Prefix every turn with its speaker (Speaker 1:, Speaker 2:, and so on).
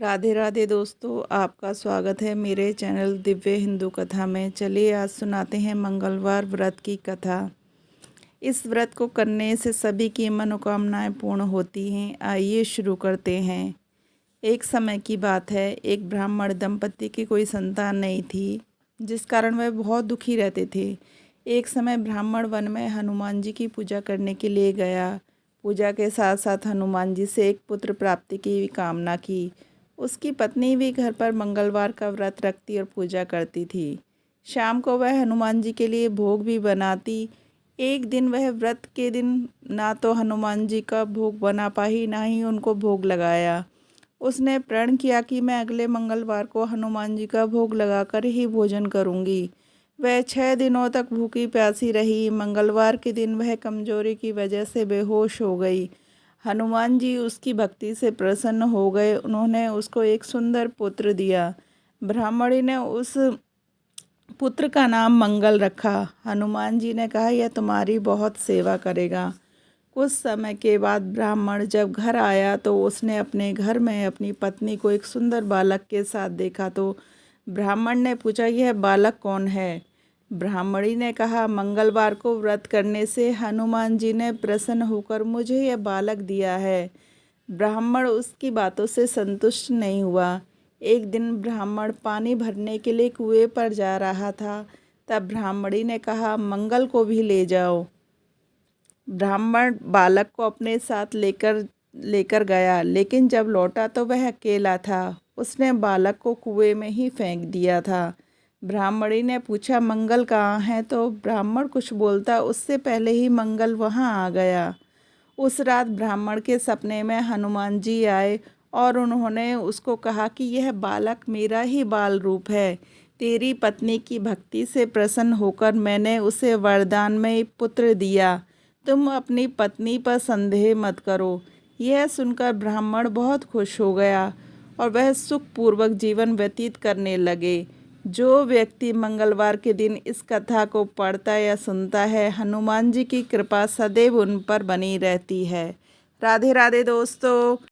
Speaker 1: राधे राधे दोस्तों, आपका स्वागत है मेरे चैनल दिव्य हिंदू कथा में। चलिए आज सुनाते हैं मंगलवार व्रत की कथा। इस व्रत को करने से सभी की मनोकामनाएं पूर्ण होती हैं। आइए शुरू करते हैं। एक समय की बात है, एक ब्राह्मण दंपति की कोई संतान नहीं थी, जिस कारण वह बहुत दुखी रहते थे। एक समय ब्राह्मण वन में हनुमान जी की पूजा करने के लिए गया। पूजा के साथ साथ हनुमान जी से एक पुत्र प्राप्ति की भी कामना की। उसकी पत्नी भी घर पर मंगलवार का व्रत रखती और पूजा करती थी। शाम को वह हनुमान जी के लिए भोग भी बनाती। एक दिन वह व्रत के दिन ना तो हनुमान जी का भोग बना पाई, ना ही उनको भोग लगाया। उसने प्रण किया कि मैं अगले मंगलवार को हनुमान जी का भोग लगाकर ही भोजन करूंगी। वह 6 दिनों तक भूखी प्यासी रही। मंगलवार के दिन वह कमजोरी की वजह से बेहोश हो गई। हनुमान जी उसकी भक्ति से प्रसन्न हो गए। उन्होंने उसको एक सुंदर पुत्र दिया। ब्राह्मणी ने उस पुत्र का नाम मंगल रखा। हनुमान जी ने कहा, यह तुम्हारी बहुत सेवा करेगा। कुछ समय के बाद ब्राह्मण जब घर आया तो उसने अपने घर में अपनी पत्नी को एक सुंदर बालक के साथ देखा। तो ब्राह्मण ने पूछा, यह बालक कौन है? ब्राह्मणी ने कहा, मंगलवार को व्रत करने से हनुमान जी ने प्रसन्न होकर मुझे यह बालक दिया है। ब्राह्मण उसकी बातों से संतुष्ट नहीं हुआ। एक दिन ब्राह्मण पानी भरने के लिए कुएं पर जा रहा था। तब ब्राह्मणी ने कहा, मंगल को भी ले जाओ। ब्राह्मण बालक को अपने साथ लेकर लेकर गया, लेकिन जब लौटा तो वह अकेला था। उसने बालक को कुएं में ही फेंक दिया था। ब्राह्मणी ने पूछा, मंगल कहाँ है? तो ब्राह्मण कुछ बोलता उससे पहले ही मंगल वहाँ आ गया। उस रात ब्राह्मण के सपने में हनुमान जी आए और उन्होंने उसको कहा कि यह बालक मेरा ही बाल रूप है। तेरी पत्नी की भक्ति से प्रसन्न होकर मैंने उसे वरदान में एक पुत्र दिया। तुम अपनी पत्नी पर संदेह मत करो। यह सुनकर ब्राह्मण बहुत खुश हो गया और वह सुखपूर्वक जीवन व्यतीत करने लगे। जो व्यक्ति मंगलवार के दिन इस कथा को पढ़ता या सुनता है, हनुमान जी की कृपा सदैव उन पर बनी रहती है। राधे राधे दोस्तों।